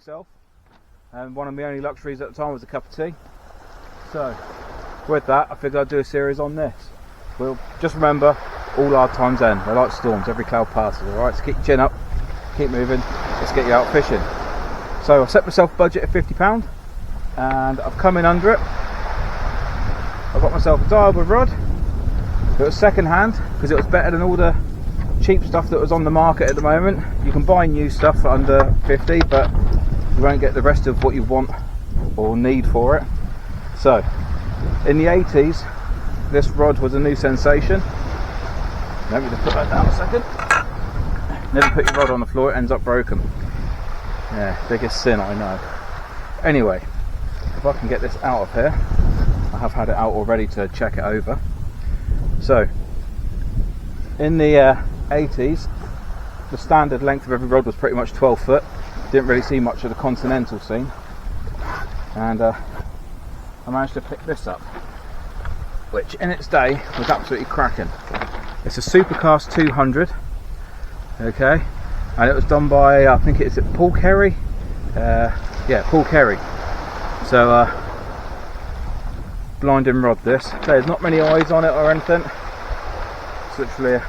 myself, and one of my only luxuries at the time was a cup of tea. So with that, I figured I'd do a series on this. Well, just remember, all hard times end. They're like storms, every cloud passes. Alright, so keep your chin up, keep moving, let's get you out fishing. So I set myself a budget of £50 and I've come in under it. I've got myself a dialwood rod. It was second hand because it was better than all the cheap stuff that was on the market at the moment. You can buy new stuff for under 50, but you won't get the rest of what you want or need for it. So in the 80s, this rod was a new sensation. Let me just put that down a second. Never put your rod on the floor, it ends up broken. Yeah, biggest sin, I know. Anyway, if I can get this out of here, I have had it out already to check it over. So in the 80s, the standard length of every rod was pretty much 12 foot. Didn't really see much of the continental scene, and I managed to pick this up, which in its day was absolutely cracking. It's a Supercast 200, okay, and it was done by, I think it's Paul Carey. Yeah, Paul Carey. So blinding rod this. So there's not many eyes on it or anything. It's literally a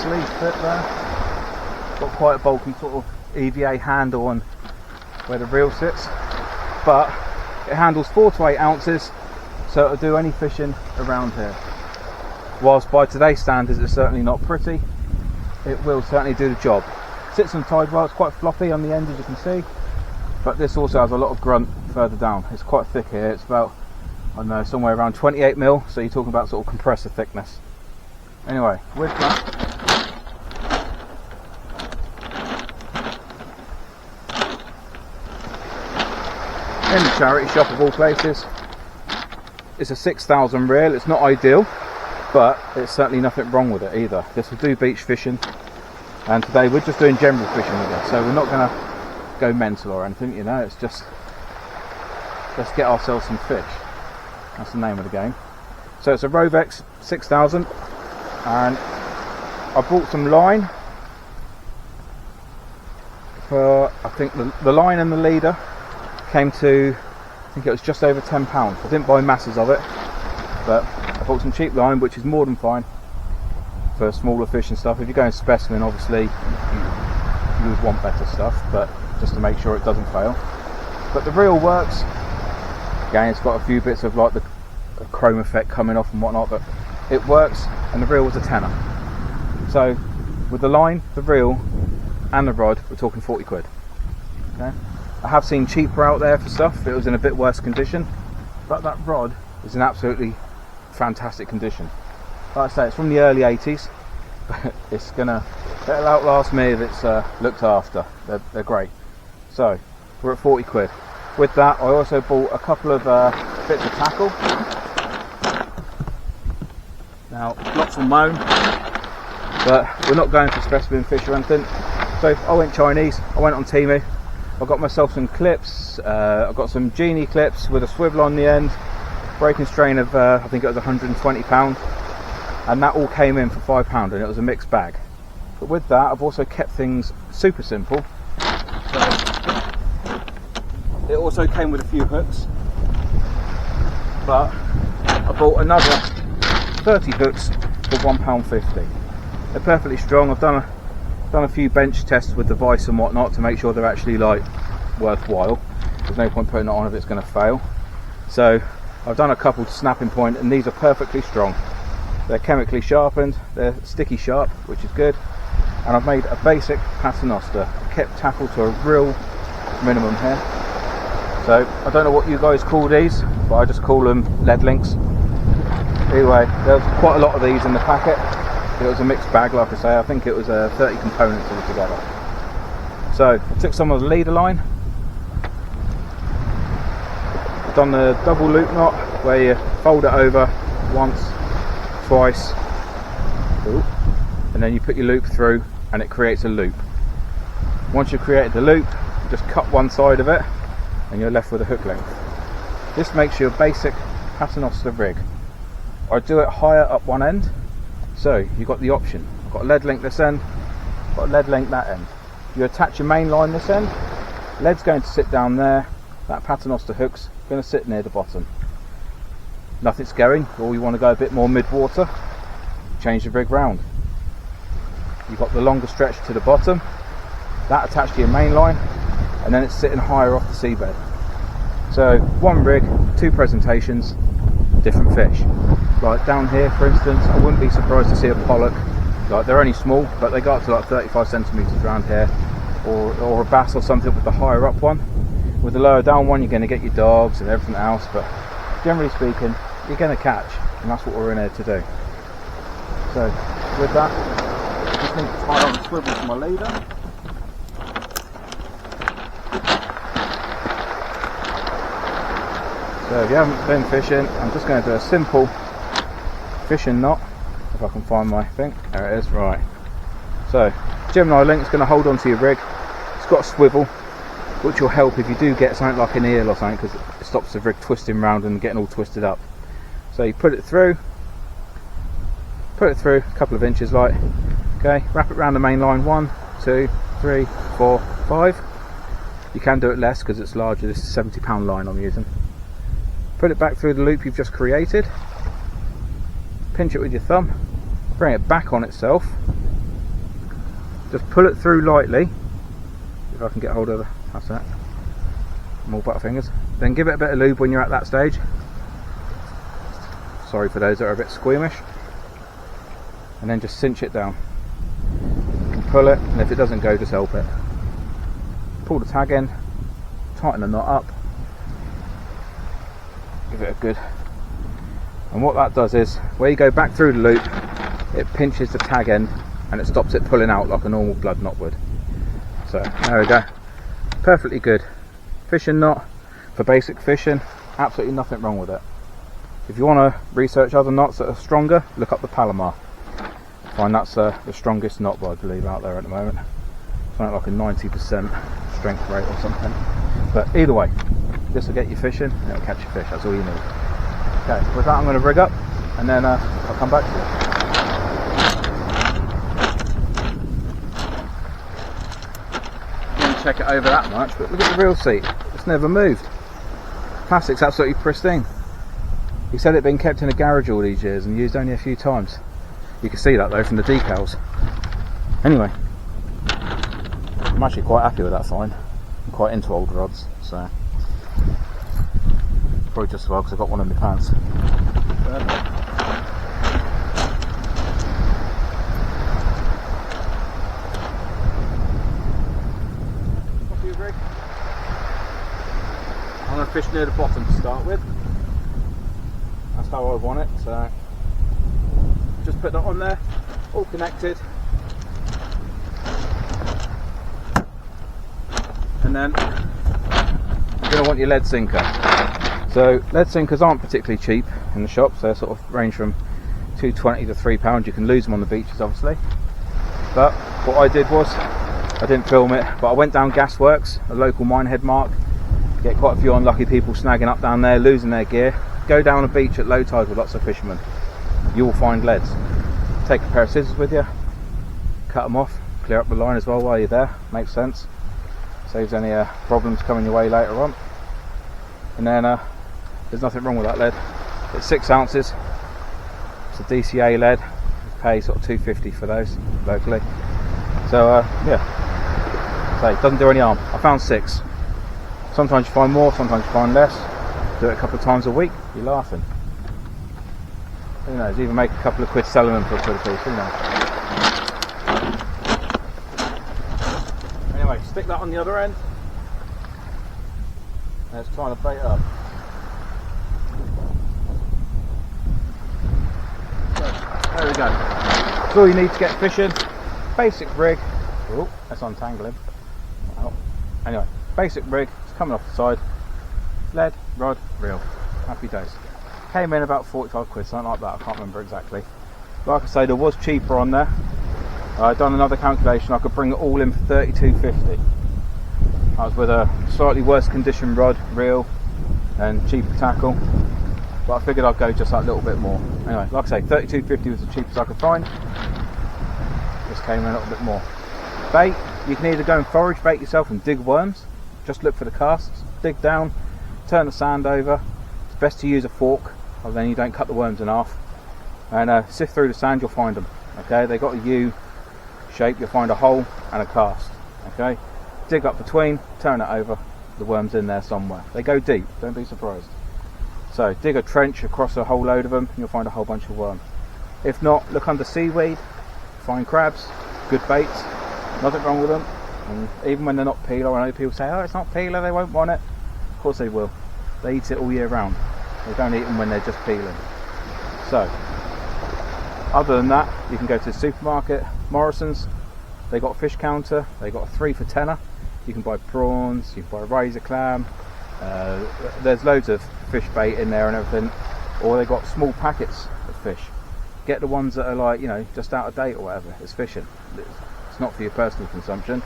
sleeve fit there. Got quite a bulky sort of EVA handle on where the reel sits, but it handles 4 to 8 ounces, so it'll do any fishing around here. Whilst by today's standards it's certainly not pretty, it will certainly do the job. Sits on tide well, it's quite floppy on the end as you can see, but this also has a lot of grunt further down. It's quite thick here, it's about, I don't know, somewhere around 28mm, so you're talking about sort of compressor thickness. Anyway, with that, in the charity shop of all places, it's a 6,000 reel. It's not ideal, but it's certainly nothing wrong with it either. This will do beach fishing, and today we're just doing general fishing with it, so we're not going to go mental or anything, you know. It's just, let's get ourselves some fish. That's the name of the game. So it's a Rodrest 6000, and I bought some line for, I think the line and the leader came to, I think it was just over £10. I didn't buy masses of it, but I bought some cheap line, which is more than fine for smaller fish and stuff. If you're going specimen, obviously you would want better stuff, but just to make sure it doesn't fail. But the reel works. Again, it's got a few bits of like the chrome effect coming off and whatnot, but it works, and the reel was a tenner. So with the line, the reel and the rod, we're talking 40 quid. Okay? I have seen cheaper out there for stuff. It was in a bit worse condition, but that rod is in absolutely fantastic condition. Like I say, it's from the early 80s, but it'll outlast me if it's looked after. They're great. So we're at 40 quid. With that, I also bought a couple of bits of tackle. Now, lots will moan, but we're not going for specimen fish or anything. So I went Chinese. I went on Temu. I got myself some clips. I got some Genie clips with a swivel on the end, breaking strain of I think it was £120, and that all came in for £5, and it was a mixed bag. But with that, I've also kept things super simple. So it also came with a few hooks, but I bought another 30 hooks for £1.50. They're perfectly strong. I've done a few bench tests with the vise and whatnot to make sure they're actually like worthwhile. There's no point putting it on if it's going to fail. So I've done a couple to snapping point, and these are perfectly strong. They're chemically sharpened, they're sticky sharp, which is good, and I've made a basic paternoster. Kept tackle to a real minimum here. So I don't know what you guys call these, but I just call them lead links. Anyway, there's quite a lot of these in the packet. It was a mixed bag, like I say. I think it was 30 components altogether. So I took some of the leader line, done the double loop knot where you fold it over once, twice, and then you put your loop through and it creates a loop. Once you've created the loop, you just cut one side of it and you're left with a hook length. This makes you a basic paternoster rig. I do it higher up one end, so you've got the option. I've got a lead link this end, got a lead link that end. You attach your main line this end, Lead's going to sit down there. That paternoster hook's going to sit near the bottom. Nothing's going, or you want to go a bit more mid-water, change the rig round. You've got the longer stretch to the bottom, that attached to your main line, and then it's sitting higher off the seabed. So one rig, two presentations, different fish. Like down here, for instance, I wouldn't be surprised to see a pollock. Like, they're only small, but they go up to like 35 centimetres around here, or a bass or something with the higher up one. With the lower down one, you're going to get your dogs and everything else, but generally speaking, you're going to catch, and that's what we're in here to do. So with that, I just need to tie on the swivel to my leader. So if you haven't been fishing, I'm just going to do a simple fishing knot, if I can find my thing. There it is. Right, so Gemini link is going to hold onto your rig. It's got a swivel, which will help if you do get something like an eel or something, because it stops the rig twisting round and getting all twisted up. So you put it through a couple of inches, like, okay, wrap it around the main line, 1, 2, 3, 4, 5. You can do it less because it's larger. This is a 70-pound line I'm using. Put it back through the loop you've just created, pinch it with your thumb, bring it back on itself, just pull it through lightly, if I can get hold of it, that's that, more butterfingers. Then give it a bit of lube when you're at that stage. Sorry for those that are a bit squeamish. And then just cinch it down. You can pull it, and if it doesn't go, just help it. Pull the tag in, tighten the knot up, give it a good, and what that does is, where you go back through the loop, it pinches the tag end and it stops it pulling out like a normal blood knot would. So there we go, perfectly good fishing knot for basic fishing. Absolutely nothing wrong with it. If you want to research other knots that are stronger, look up the Palomar. I find that's the strongest knot, I believe, out there at the moment. Something like a 90% strength rate or something. But either way, this will get you fishing and it'll catch your fish. That's all you need. Okay, with that I'm going to rig up, and then I'll come back to you. I didn't check it over that much, but look at the reel seat. It's never moved. Plastic's absolutely pristine. He said it'd been kept in a garage all these years and used only a few times. You can see that though from the decals. Anyway, I'm actually quite happy with that find. I'm quite into old rods, so probably just as well because I've got one in my pants. Copy of rig. I'm going to fish near the bottom to start with. That's how I want it, so just put that on there, all connected, and then you're going to want your lead sinker. So lead sinkers aren't particularly cheap in the shops. They sort of range from £2.20 to £3. You can lose them on the beaches obviously, but what I did was, I didn't film it, but I went down Gasworks, a local minehead mark. Get quite a few unlucky people snagging up down there, losing their gear. Go down a beach at low tide with lots of fishermen, you will find leads. Take a pair of scissors with you, cut them off, clear up the line as well while you're there, makes sense, saves any problems coming your way later on. And then there's nothing wrong with that lead. It's 6 ounces, it's a DCA lead. You pay sort of £2.50 for those locally, so yeah, so it doesn't do any harm. I found 6. Sometimes you find more, sometimes you find less. Do it a couple of times a week, you're laughing. Who knows, even make a couple of quid selling them for a quid a piece, who knows. Anyway, stick that on the other end. And it's trying to bait up. So, there we go. That's all you need to get fishing. Basic rig. Oh, that's untangling. Oh. Anyway, basic rig, it's coming off the side. Lead, rod, reel. Happy days. Came in about 45 quid, something like that, I can't remember exactly. Like I say, there was cheaper on there. I've done another calculation, I could bring it all in for £32.50. I was with a slightly worse condition rod, reel and cheaper tackle, but I figured I'd go just that little bit more. Anyway, like I say, £32.50 was the cheapest I could find. This came in a little bit more. Bait, you can either go and forage bait yourself and dig worms, just look for the casts, dig down, turn the sand over. It's best to use a fork, or then you don't cut the worms in half. And sift through the sand, you'll find them. Okay, they got a U shape, you'll find a hole and a cast. Okay, dig up between, turn it over, the worm's in there somewhere. They go deep, don't be surprised. So dig a trench across a whole load of them, and you'll find a whole bunch of worms. If not, look under seaweed, find crabs, good baits, nothing wrong with them. And even when they're not peeler, I know people say, oh, it's not peeler, they won't want it. Of course they will. They eat it all year round. They don't eat them when they're just peeling. So, other than that, you can go to the supermarket, Morrison's. They got a fish counter, they got a 3 for tenner. You can buy prawns, you can buy razor clam. There's loads of fish bait in there and everything. Or they got small packets of fish. Get the ones that are like, you know, just out of date or whatever. It's fishing. It's not for your personal consumption.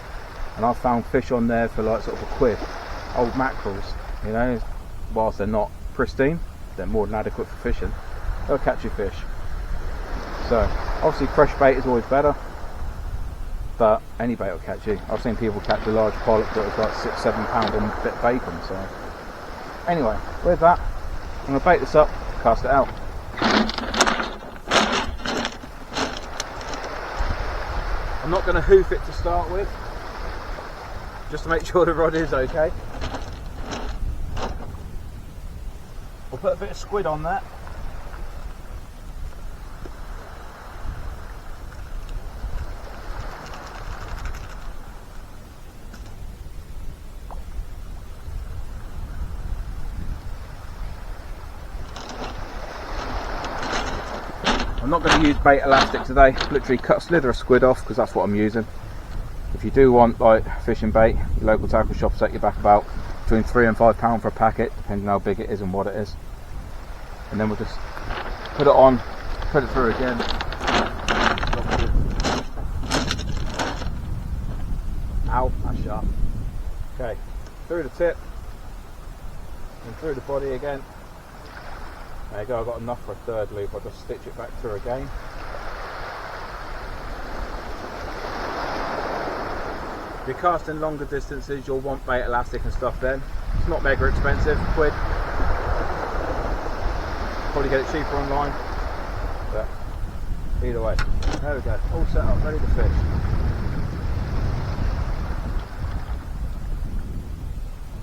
And I've found fish on there for like sort of £1. Old mackerels, you know, whilst they're not pristine, they're more than adequate for fishing. They'll catch your fish. So obviously fresh bait is always better, but any bait will catch you. I've seen people catch a large pollock that was like £6-7 on a bit of bacon. So anyway, with that, I'm going to bait this up, cast it out. I'm not going to hoof it to start with, just to make sure the rod is okay. We'll put a bit of squid on that. I'm not going to use bait elastic today, literally cut a slither of squid off because that's what I'm using. If you do want like fishing bait, your local tackle shop set you back about between £3 and £5 for a packet, depending on how big it is and what it is. And then we'll just put it on, put it through again. Ow, that's sharp. Okay, through the tip and through the body again. There you go, I've got enough for a third loop. I'll just stitch it back through again. If you're casting longer distances, you'll want bait elastic and stuff then. It's not mega expensive, £1. Probably get it cheaper online, but either way. There we go, all set up, ready to fish.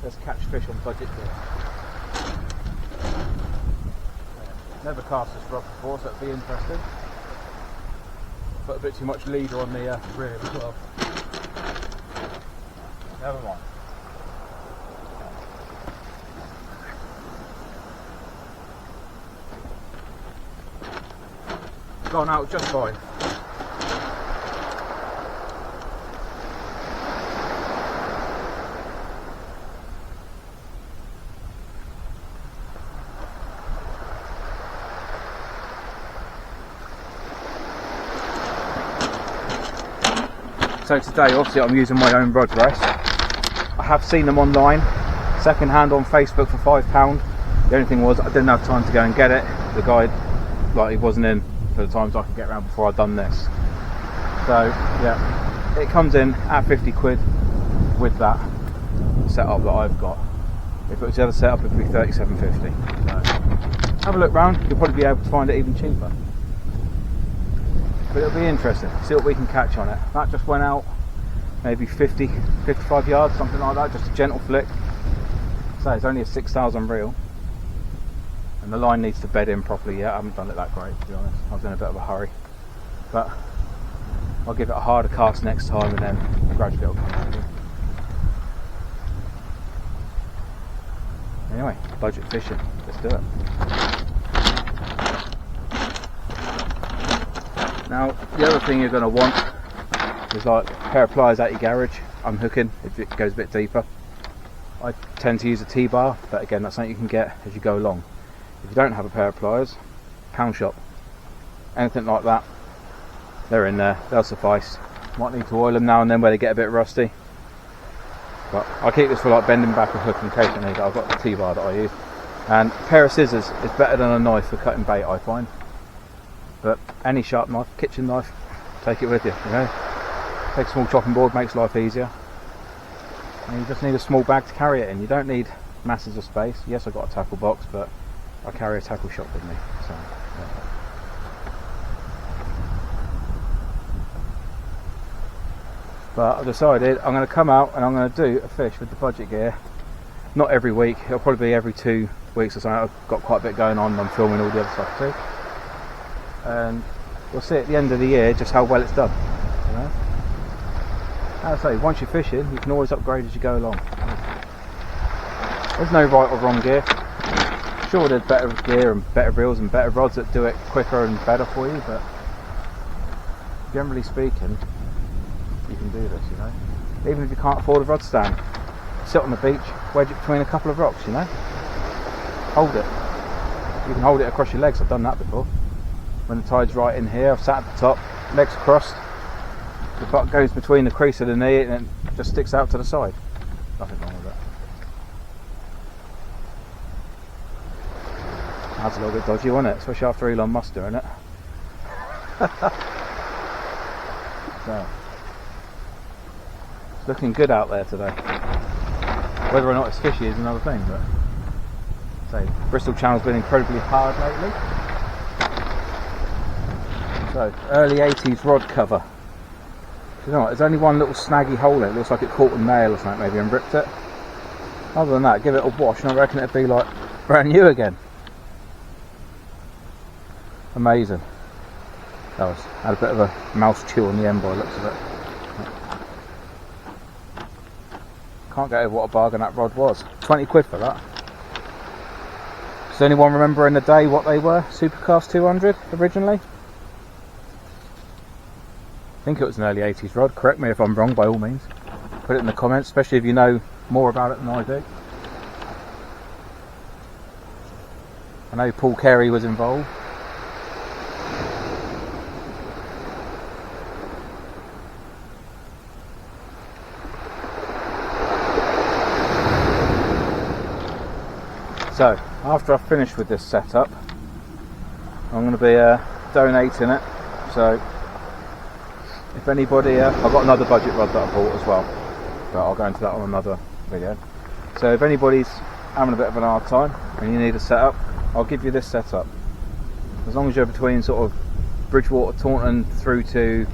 Let's catch fish on budget here. Never cast this rod before, so it'll be interesting. Put a bit too much leader on the rear as well. Never mind. Gone out just fine. So today, obviously, I'm using my own Rodrest. I have seen them online, second hand on Facebook for £5. The only thing was I didn't have time to go and get it. The guide, like, he wasn't in for the times I could get around before I'd done this. So yeah, it comes in at £50 with that setup that I've got. If it was the other setup, it would be £37.50. So have a look round. You'll probably be able to find it even cheaper. But it'll be interesting, see what we can catch on it. That just went out maybe 50, 55 yards, something like that, just a gentle flick. So it's only a 6,000 reel. And the line needs to bed in properly yet. I haven't done it that great, to be honest. I was in a bit of a hurry. But I'll give it a harder cast next time and then gradually it'll come back in. Anyway, budget fishing, let's do it. Now, the other thing you're going to want is like a pair of pliers at your garage, unhooking if it goes a bit deeper. I tend to use a T-bar, but again, that's something you can get as you go along. If you don't have a pair of pliers, pound shop, anything like that, they're in there, they'll suffice. Might need to oil them now and then where they get a bit rusty. But I'll keep this for like bending back a hook in case I need it. I've got the T-bar that I use. And a pair of scissors is better than a knife for cutting bait, I find. But any sharp knife, kitchen knife, take it with you, you know. Take a small chopping board, makes life easier. and you just need a small bag to carry it in. You don't need masses of space. Yes, I've got a tackle box, but I carry a tackle shop with me, so yeah. But I've decided I'm going to come out and I'm going to do a fish with the budget gear. Not every week, it'll probably be every 2 weeks or something. I've got quite a bit going on, I'm filming all the other stuff too. And we'll see at the end of the year just how well it's done. You know? As I say, once you're fishing, you can always upgrade as you go along. There's no right or wrong gear. Sure, there's better gear and better reels and better rods that do it quicker and better for you, but generally speaking, you can do this, you know. Even if you can't afford a rod stand, sit on the beach, wedge it between a couple of rocks, you know. Hold it. You can hold it across your legs. I've done that before. When the tide's right in here, I've sat at the top, legs crossed, the butt goes between the crease of the knee and it just sticks out to the side. Nothing wrong with that. That's a little bit dodgy, wasn't it? Especially after Elon Musk doing it. So, it's looking good out there today. Whether or not it's fishy is another thing, but say Bristol Channel's been incredibly hard lately. So, early 80s rod cover. You know what, there's only one little snaggy hole in it. It looks like it caught a nail or something maybe and ripped it. Other than that, give it a wash and I reckon it'd be like brand new again. Amazing. Had a bit of a mouse chew on the end by the looks of it. Can't get over what a bargain that rod was. 20 quid for that. Does anyone remember in the day what they were? Supercast 200 originally? I think it was an early 80s rod. Correct me if I'm wrong, by all means. Put it in the comments, especially if you know more about it than I do. I know Paul Carey was involved. So, after I've finished with this setup, I'm going to be donating it. So, if anybody, I've got another budget rod that I bought as well, but I'll go into that on another video. So, if anybody's having a bit of an hard time and you need a setup, I'll give you this setup. As long as you're between sort of Bridgewater, Taunton through to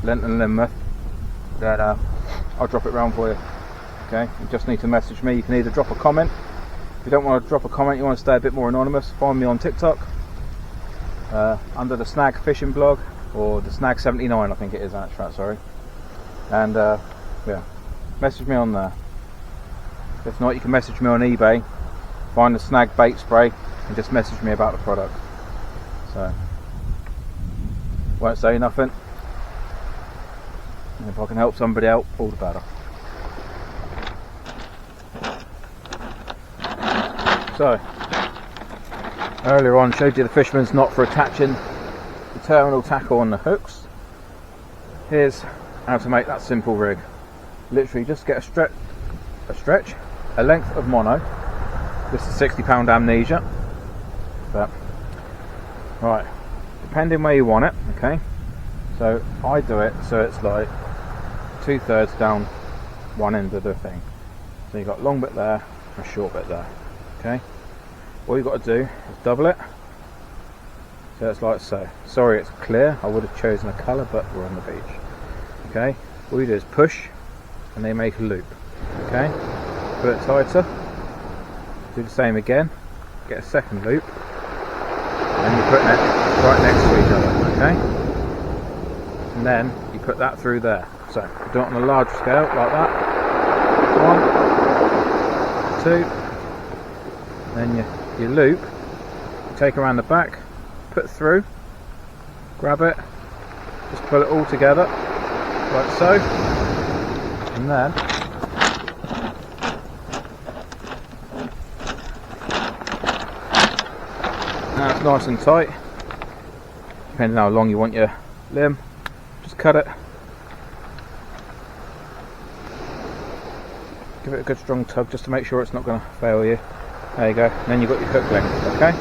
Lenton, Lynmouth, then I'll drop it round for you. Okay, you just need to message me. You can either drop a comment. If you don't want to drop a comment, you want to stay a bit more anonymous, find me on TikTok under the Snag Fishing blog, or the Snag 79 I think it is actually, sorry. And yeah, message me on there. If not, you can message me on eBay, find the Snag bait spray and just message me about the product. So, won't say nothing. And if I can help somebody out, all the better. So, earlier on showed you the fisherman's knot for attaching the terminal tackle on the hooks. Here's how to make that simple rig. Literally just get a length of mono. This is £60 amnesia. But, right, depending where you want it, okay. So I do it so it's like 2/3 down one end of the thing. So you've got a long bit there and a short bit there. Okay, all you've got to do is double it, so it's like so. Sorry it's clear, I would have chosen a colour, but we're on the beach. Okay, all you do is push and they make a loop. Okay, put it tighter, do the same again, get a second loop, and you're putting it right next to each other. Okay, and then you put that through there. So you do it on a large scale like that. 1, 2. Then you loop, you take around the back, put through, grab it, just pull it all together, like so, and then now it's nice and tight, depending on how long you want your limb, just cut it, give it a good strong tug just to make sure it's not going to fail you. There you go, and then you've got your hook length, okay?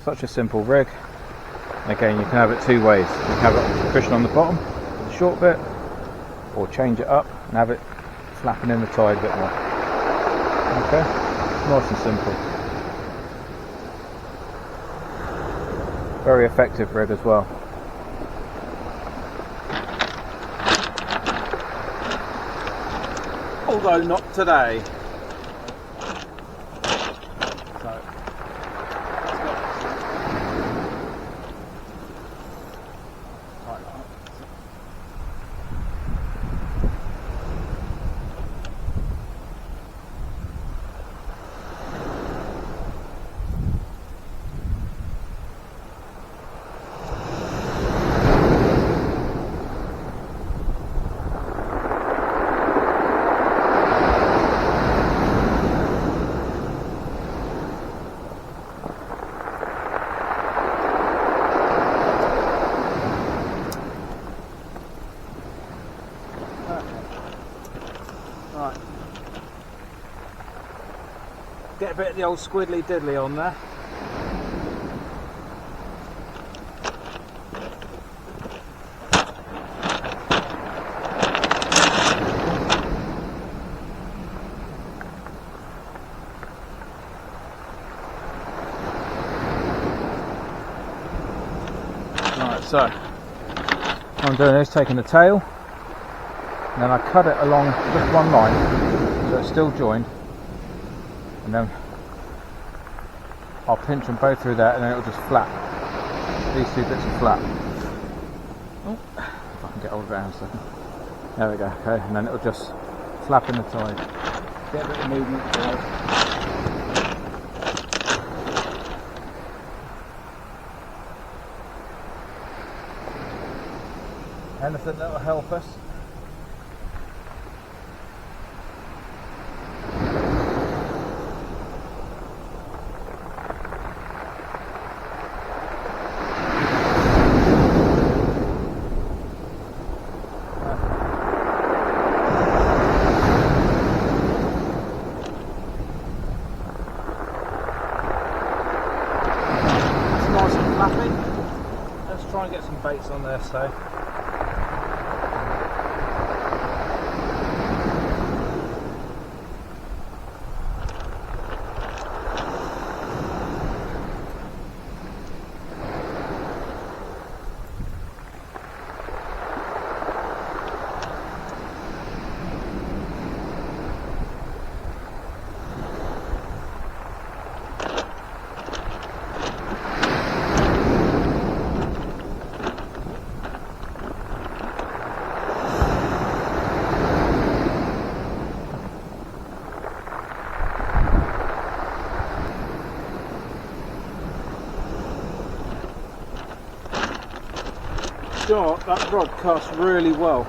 Such a simple rig. Again, you can have it two ways. You can have it fishing on the bottom, the short bit, or change it up and have it flapping in the tide a bit more. Okay, nice and simple. Very effective rig as well. Although not today. So, right. Get a bit of the old squiddly diddly on there. Right, so what I'm doing is taking the tail, and then I cut it along just one line so it's still joined, and then I'll pinch them both through there, and then it'll just flap. These two bits will flap. Oh, if I can get hold of it in a second. There we go, okay, and then it'll just flap in the tide. Get a bit of movement there. Anything that will help us. It's nice and flappy. Let's try and get some baits on there, so. That rod casts really well,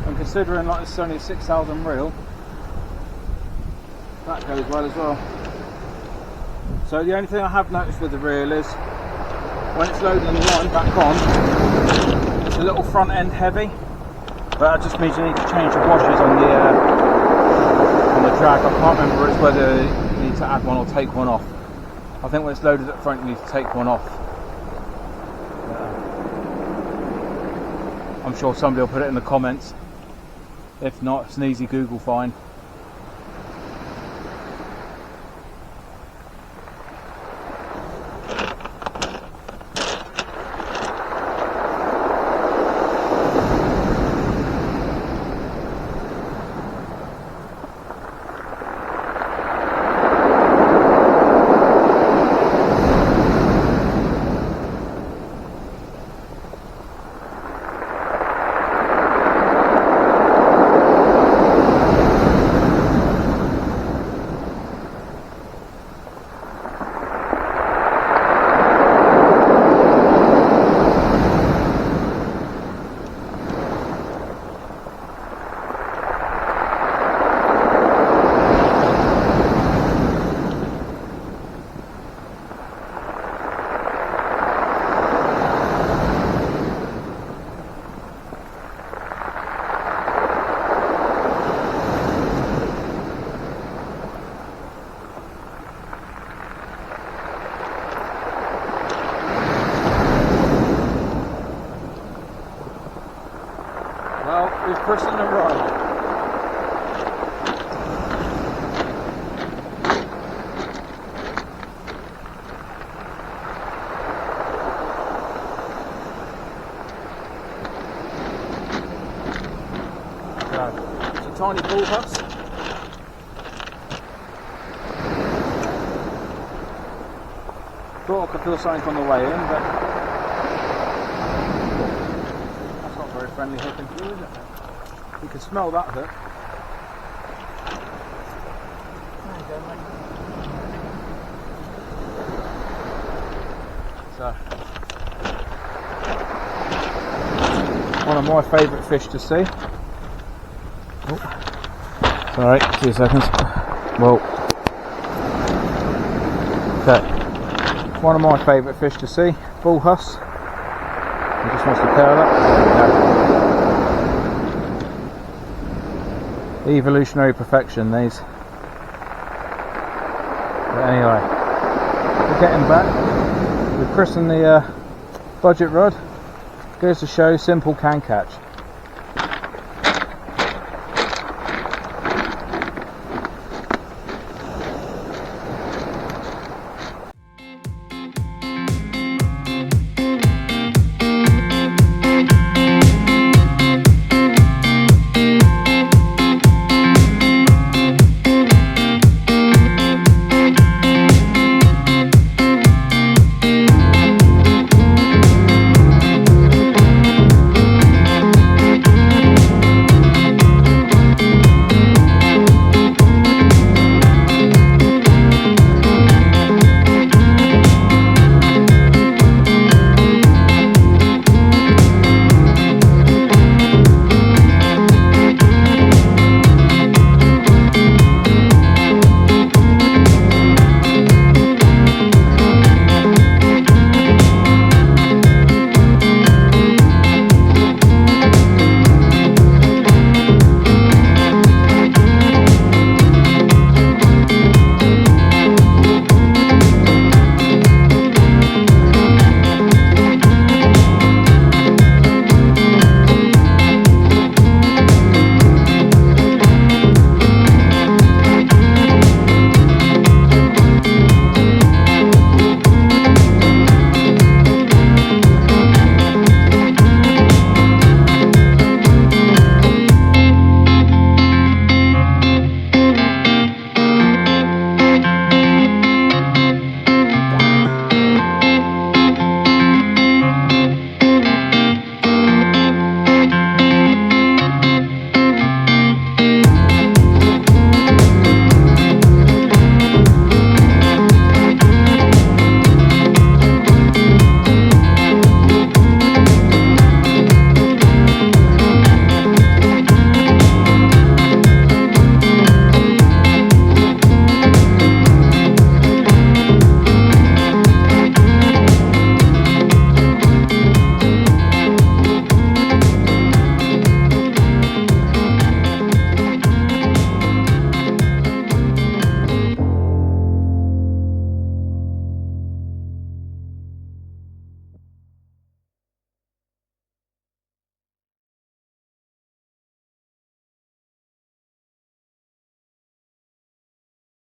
and considering like it's only a 6,000 reel, that goes well as well. So the only thing I have noticed with the reel is when it's loading the line back on, it's a little front end heavy, but that just means you need to change the washers on the drag. I can't remember it's whether you need to add one or take one off. I think when it's loaded at front you need to take one off. I'm sure somebody will put it in the comments. If not, it's an easy Google find. We've christened a rod. It's a tiny bull huss. Thought I could feel something on the way in, but that's not very friendly hooking for you, is it? You can smell that hook. There you go, mate. So, one of my favourite fish to see. Oh. Sorry, 2 seconds. Well, okay. One of my favourite fish to see, bull huss. He just wants to curl up. Evolutionary perfection, these. But anyway, we're getting back. We've christened the budget rod. Goes to show, simple can catch.